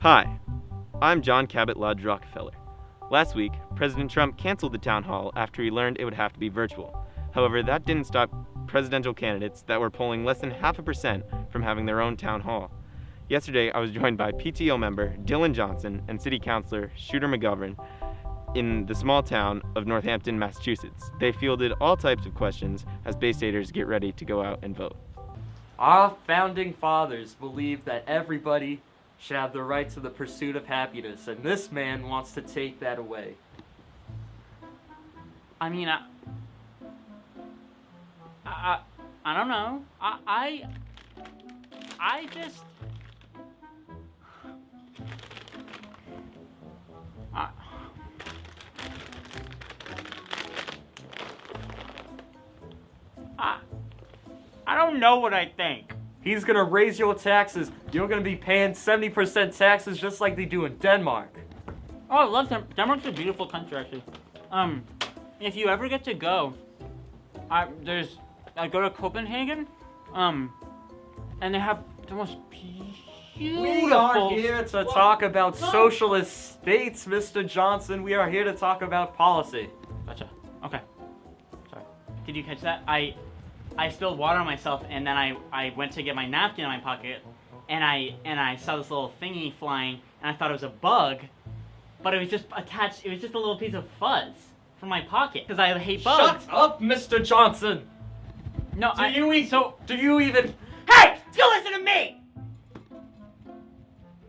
Hi, I'm John Cabot Lodge Rockefeller. Last week, President Trump canceled the town hall after he learned it would have to be virtual. However, that didn't stop presidential candidates that were polling less than 0.5% from having their own town hall. Yesterday, I was joined by PTO member Dylan Johnson and City Councilor Shooter McGovern in the small town of Northampton, Massachusetts. They fielded all types of questions as Bay Staters get ready to go out and vote. Our founding fathers believed that everybody should have the right to the pursuit of happiness, and this man wants to take that away. I mean, I don't know. I just... I don't know what I think. He's gonna raise your taxes. You're gonna be paying 70% taxes just like they do in Denmark. Oh, I love Denmark's a beautiful country, actually. If you ever get to go, I go to Copenhagen, and they have the most beautiful... We are here to talk about socialist states, Mr. Johnson. We are here to talk about policy. Gotcha. Okay. Sorry. Did you catch that? I spilled water on myself, and then I went to get my napkin in my pocket, and I saw this little thingy flying, and I thought it was a bug, but it was just attached. It was just a little piece of fuzz from my pocket because I hate bugs. Shut up, Mr. Johnson. No, Do you even? Hey, you listen to me.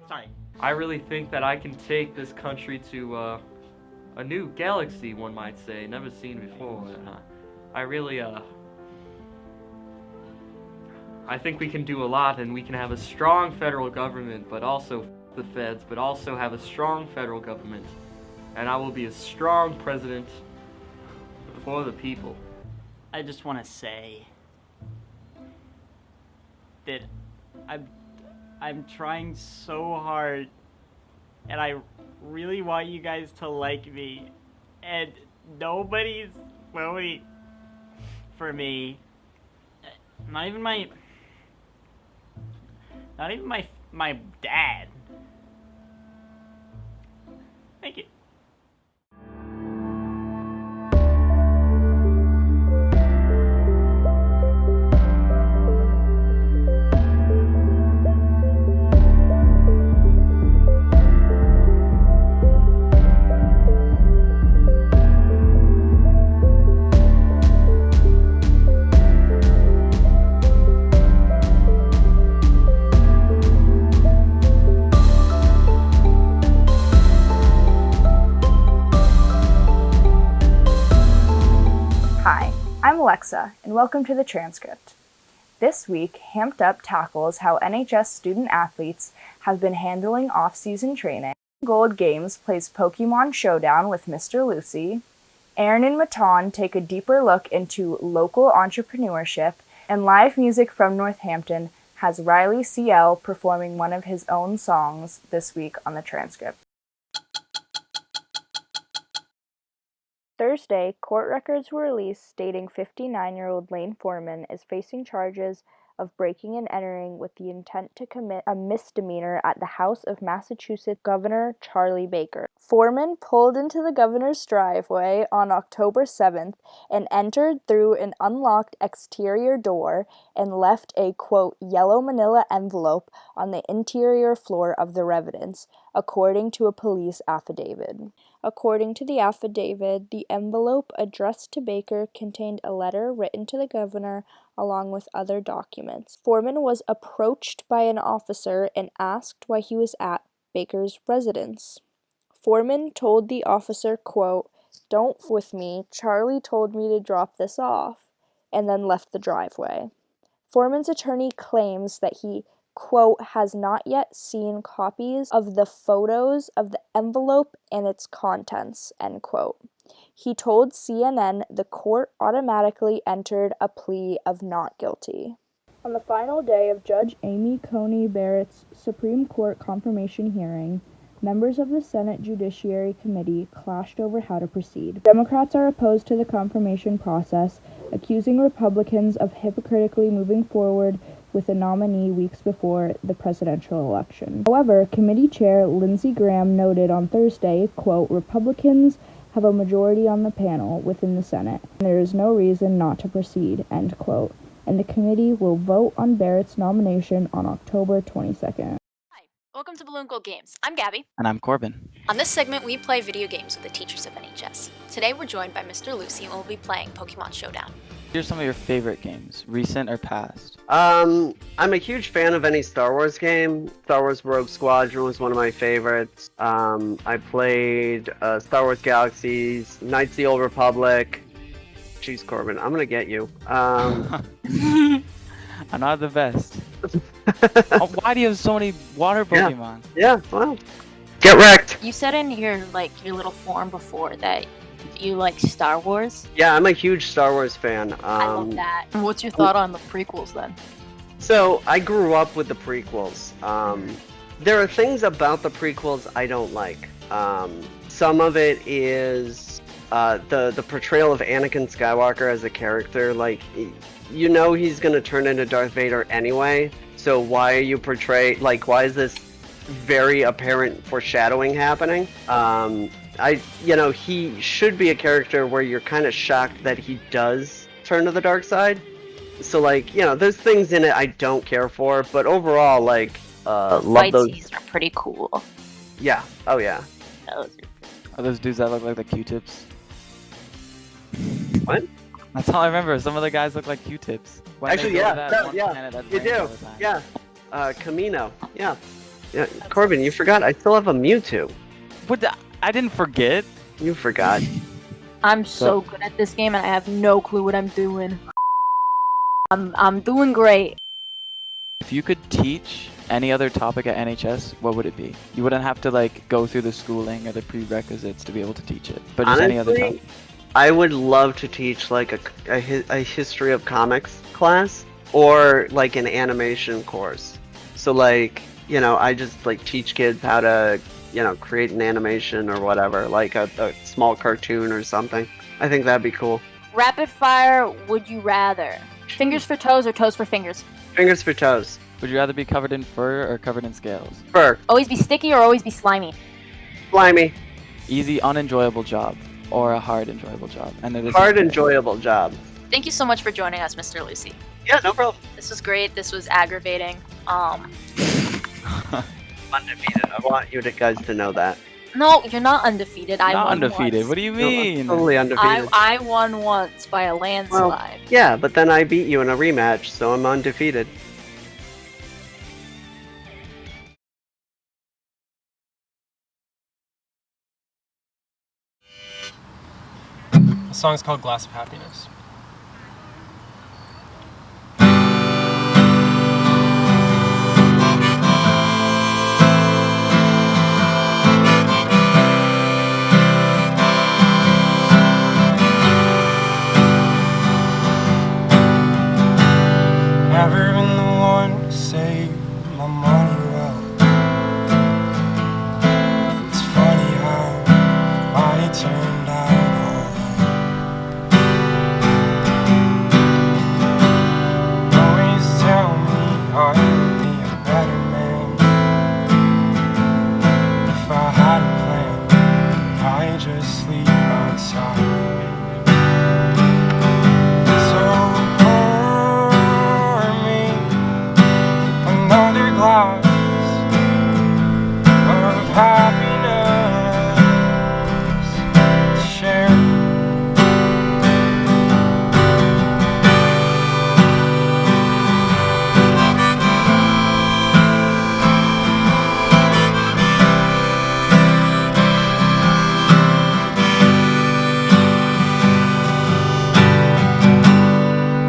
Sorry. I really think that I can take this country to a new galaxy, one might say, never seen before. I think we can do a lot, and we can have a strong federal government, but also the feds, but also have a strong federal government. And I will be a strong president for the people. I just want to say that I'm trying so hard, and I really want you guys to like me, and nobody's voting for me. Not even my dad. Thank you. I'm Alexa, and welcome to the Transcript. This week, Hamped Up tackles how NHS student-athletes have been handling off-season training. Gold Games plays Pokemon Showdown with Mr. Lucy. Aaron and Matan take a deeper look into local entrepreneurship, and live music from Northampton has Riley CL performing one of his own songs this week on the Transcript. Thursday, court records were released stating 59-year-old Lane Foreman is facing charges of breaking and entering with the intent to commit a misdemeanor at the house of Massachusetts Governor Charlie Baker. Foreman pulled into the governor's driveway on October 7th and entered through an unlocked exterior door and left a, quote, yellow manila envelope on the interior floor of the residence, according to a police affidavit. According to the affidavit, the envelope addressed to Baker contained a letter written to the governor along with other documents. Foreman was approached by an officer and asked why he was at Baker's residence. Foreman told the officer, quote, "Don't f with me, Charlie told me to drop this off," and then left the driveway. Foreman's attorney claims that he, quote, has not yet seen copies of the photos of the envelope and its contents, end quote. He told CNN the court automatically entered a plea of not guilty. On the final day of Judge Amy Coney Barrett's Supreme Court confirmation hearing, members of the Senate Judiciary Committee clashed over how to proceed. Democrats are opposed to the confirmation process, accusing Republicans of hypocritically moving forward with a nominee weeks before the presidential election. However, committee chair Lindsey Graham noted on Thursday, quote, Republicans have a majority on the panel within the Senate, and there is no reason not to proceed, end quote, and the committee will vote on Barrett's nomination on October 22nd. Hi, welcome to Balloon Gold Games. I'm Gabby. And I'm Corbin. On this segment, we play video games with the teachers of NHS. Today, we're joined by Mr. Lucy, and we'll be playing Pokemon Showdown. Here's some of your favorite games, recent or past. I'm a huge fan of any Star Wars game. Star Wars Rogue Squadron was one of my favorites. I played Star Wars Galaxies, Knights of the Old Republic. Jeez, Corbin, I'm gonna get you. I'm not the best. Why do you have so many water Pokemon? Yeah, well, get wrecked. You said in your little form before that you like Star Wars. Yeah, I'm a huge Star Wars fan. I love that. What's your thought on the prequels then? So, I grew up with the prequels. There are things about the prequels I don't like. Some of it is the portrayal of Anakin Skywalker as a character. Like, you know he's gonna turn into Darth Vader anyway, so why are you why is this very apparent foreshadowing happening? He should be a character where you're kind of shocked that he does turn to the dark side. So, there's things in it I don't care for, but overall, love those. Fight scenes are pretty cool. Yeah. Oh, yeah. Are those dudes that look like the Q-tips? What? That's all I remember. Some of the guys look like Q-tips. Actually, yeah. You do. Yeah. Camino. Yeah. Yeah. Corbin, you forgot. I still have a Mewtwo. What? I didn't forget. You forgot. I'm so good at this game and I have no clue what I'm doing. I'm doing great. If you could teach any other topic at NHS, what would it be? You wouldn't have to go through the schooling or the prerequisites to be able to teach it, but just any other topic. I would love to teach a history of comics class or an animation course. So I just teach kids how to create an animation or whatever, a small cartoon or something. I think that'd be cool. Rapid fire, would you rather? Fingers for toes or toes for fingers? Fingers for toes. Would you rather be covered in fur or covered in scales? Fur. Always be sticky or always be slimy? Slimy. Easy, unenjoyable job or a hard, enjoyable job? And hard, enjoyable job. Thank you so much for joining us, Mr. Lucy. Yeah, no problem. This was great. This was aggravating. Undefeated. I want you guys to know that. No, you're not undefeated. I not won undefeated. Once. What do you mean? No, totally undefeated. I won once by a landslide. Well, yeah, but then I beat you in a rematch, so I'm undefeated. The song's called Glass of Happiness. Never been the one to save my money well. It's funny how I turned out alright. Always tell me I would be a better man if I had a plan. I just sleep outside. Glass of happiness to share.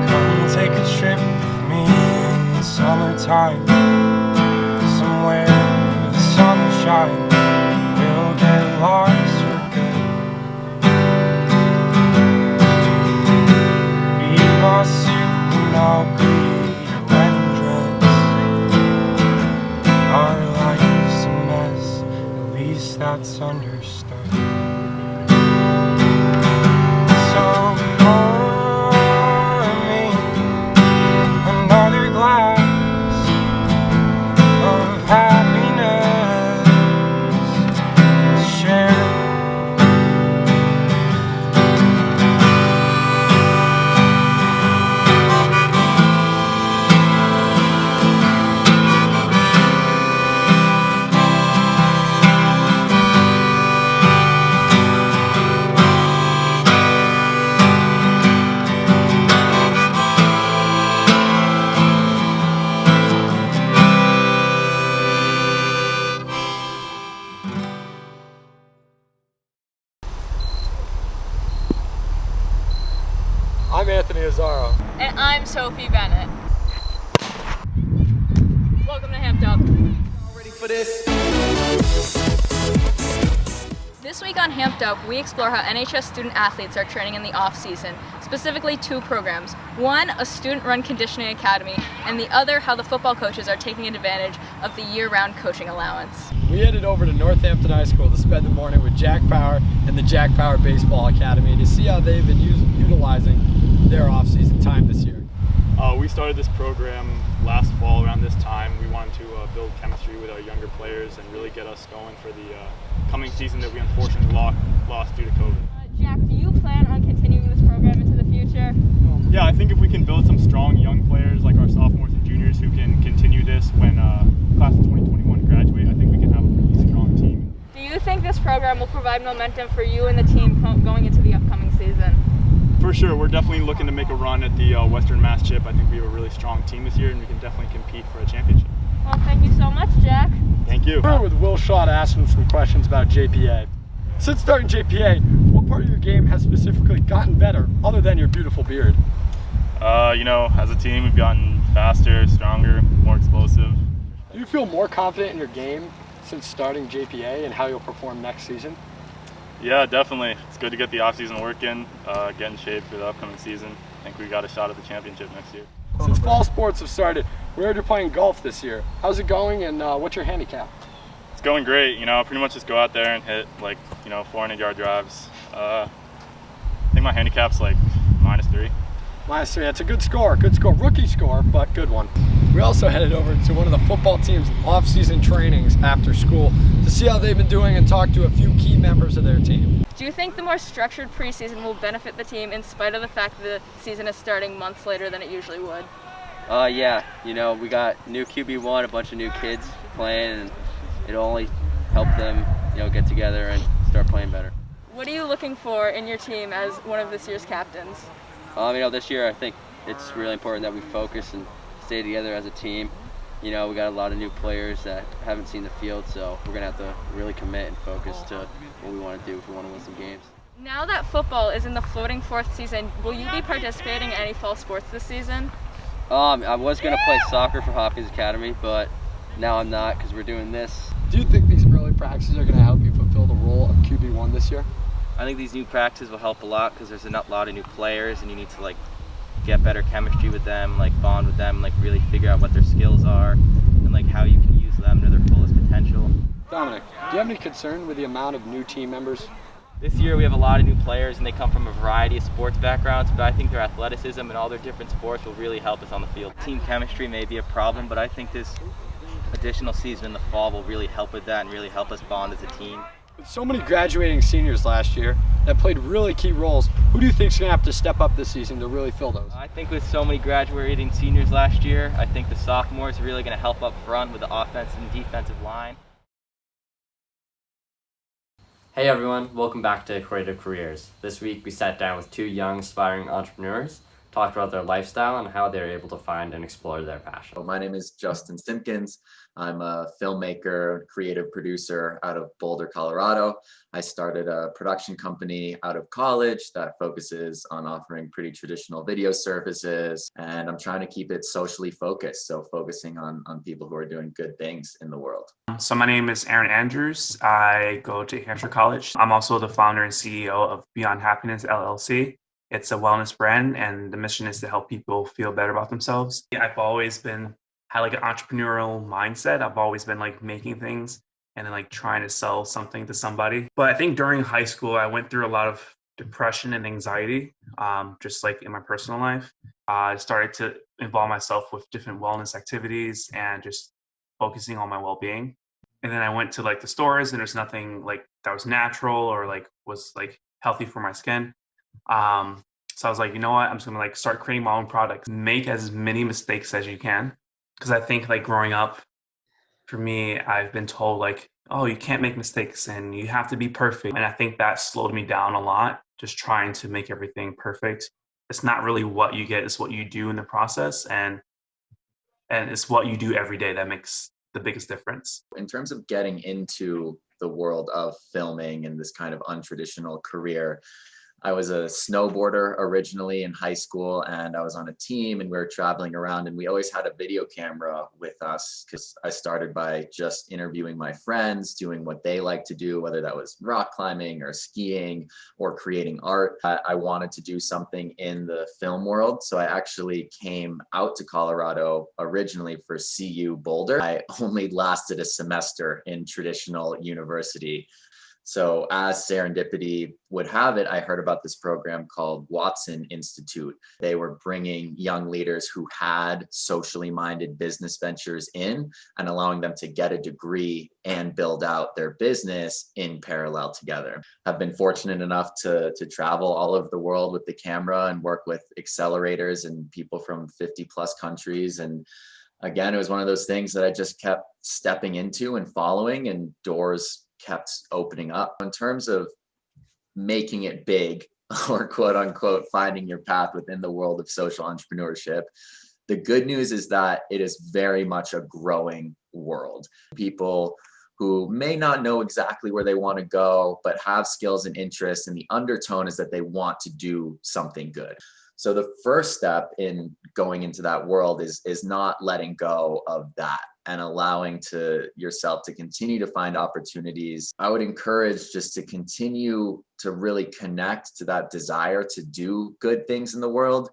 Come take a trip with me in the summertime. We'll get lost for good. Be my suit and I'll be your wedding dress. Our life's a mess, at least that's understood. So pour me another glass Anthony Azzaro. And I'm Sophie Bennett. Welcome to Hamped Up. Ready for this? This week on Hamped Up, we explore how NHS student athletes are training in the off-season, specifically 2 programs. One, a student-run conditioning academy, and the other, how the football coaches are taking advantage of the year-round coaching allowance. We headed over to Northampton High School to spend the morning with Jack Power and the Jack Power Baseball Academy to see how they've been utilizing their off-season time this year. We started this program last fall around this time. We wanted to build chemistry with our younger players and really get us going for the coming season that we unfortunately lost due to COVID. Jack, do you plan on continuing this program into the future? Yeah, I think if we can build some strong young players like our sophomores and juniors who can continue this when class of 2021 graduate, I think we can have a pretty strong team. Do you think this program will provide momentum for you and the team going into the upcoming season? For sure, we're definitely looking to make a run at the Western Mass Chip. I think we have a really strong team this year and we can definitely compete for a championship. Well, thank you so much, Jack. Thank you. We're with Will Shaw to ask him some questions about JPA. Since starting JPA, what part of your game has specifically gotten better, other than your beautiful beard? As a team, we've gotten faster, stronger, more explosive. Do you feel more confident in your game since starting JPA and how you'll perform next season? Yeah, definitely. It's good to get the off-season work in, get in shape for the upcoming season. I think we got a shot at the championship next year. Since fall sports have started, we heard you're playing golf this year. How's it going and what's your handicap? It's going great. Pretty much just go out there and hit 400-yard drives. I think my handicap's like -3. -3, that's a good score, rookie score, but good one. We also headed over to one of the football team's off-season trainings after school to see how they've been doing and talk to a few key members of their team. Do you think the more structured preseason will benefit the team in spite of the fact that the season is starting months later than it usually would? Yeah, we got new QB1, a bunch of new kids playing, and it'll only help them, get together and start playing better. What are you looking for in your team as one of this year's captains? This year I think it's really important that we focus and stay together as a team. We got a lot of new players that haven't seen the field, so we're gonna have to really commit and focus to what we want to do if we want to win some games. Now that football is in the floating 4th season, will you be participating in any fall sports this season? I was gonna play soccer for Hopkins Academy, but now I'm not because we're doing this. Do you think these early practices are gonna help you fulfill the role of QB1 this year? I think these new practices will help a lot because there's a lot of new players and you need to get better chemistry with them, bond with them, really figure out what their skills are and how you can use them to their fullest potential. Dominic, do you have any concern with the amount of new team members? This year we have a lot of new players and they come from a variety of sports backgrounds, but I think their athleticism and all their different sports will really help us on the field. Team chemistry may be a problem, but I think this additional season in the fall will really help with that and really help us bond as a team. With so many graduating seniors last year that played really key roles, who do you think is going to have to step up this season to really fill those? I think with so many graduating seniors last year, I think the sophomores are really going to help up front with the offensive and defensive line. Hey everyone, welcome back to Creative Careers. This week we sat down with 2 young aspiring entrepreneurs, talked about their lifestyle and how they're able to find and explore their passion. My name is Justin Simpkins. I'm a filmmaker, creative producer out of Boulder, Colorado. I started a production company out of college that focuses on offering pretty traditional video services, and I'm trying to keep it socially focused, so focusing on people who are doing good things in the world. So my name is Aaron Andrews. I go to Hampshire College. I'm also the founder and CEO of Beyond Happiness LLC. It's a wellness brand, and the mission is to help people feel better about themselves. I've always had an entrepreneurial mindset. I've always been making things and then trying to sell something to somebody. But I think during high school, I went through a lot of depression and anxiety, just in my personal life. I started to involve myself with different wellness activities and just focusing on my well-being. And then I went to the stores and there's nothing that was natural or was healthy for my skin. So I was you know what, I'm just gonna start creating my own products, make as many mistakes as you can. Because I think growing up, for me, I've been told oh, you can't make mistakes and you have to be perfect. And I think that slowed me down a lot, just trying to make everything perfect. It's not really what you get, it's what you do in the process. And it's what you do every day that makes the biggest difference. In terms of getting into the world of filming and this kind of untraditional career, I was a snowboarder originally in high school, and I was on a team, and we were traveling around, and we always had a video camera with us because I started by just interviewing my friends, doing what they like to do, whether that was rock climbing or skiing or creating art. I wanted to do something in the film world, so I actually came out to Colorado originally for CU Boulder. I only lasted a semester in traditional university. So as serendipity would have it, I heard about this program called Watson Institute. They were bringing young leaders who had socially minded business ventures in and allowing them to get a degree and build out their business in parallel together. I've been fortunate enough to travel all over the world with the camera and work with accelerators and people from 50 plus countries. And again, it was one of those things that I just kept stepping into and following, and doors kept opening up. In terms of making it big, or quote unquote finding your path within the world of social entrepreneurship, the good news is that it is very much a growing world. People who may not know exactly where they want to go, but have skills and interests, and the undertone is that they want to do something good. So the first step in going into that world is not letting go of that and allowing to yourself to continue to find opportunities. I would encourage just to continue to really connect to that desire to do good things in the world.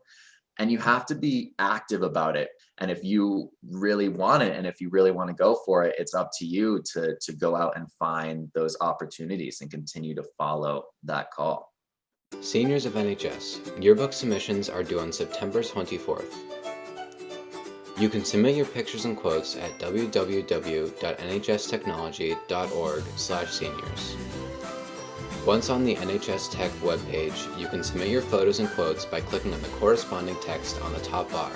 And you have to be active about it. And if you really want it, and if you really want to go for it, it's up to you to go out and find those opportunities and continue to follow that call. Seniors of NHS, yearbook submissions are due on September 24th. You can submit your pictures and quotes at www.nhstechnology.org/seniors. Once on the NHS Tech webpage, you can submit your photos and quotes by clicking on the corresponding text on the top bar.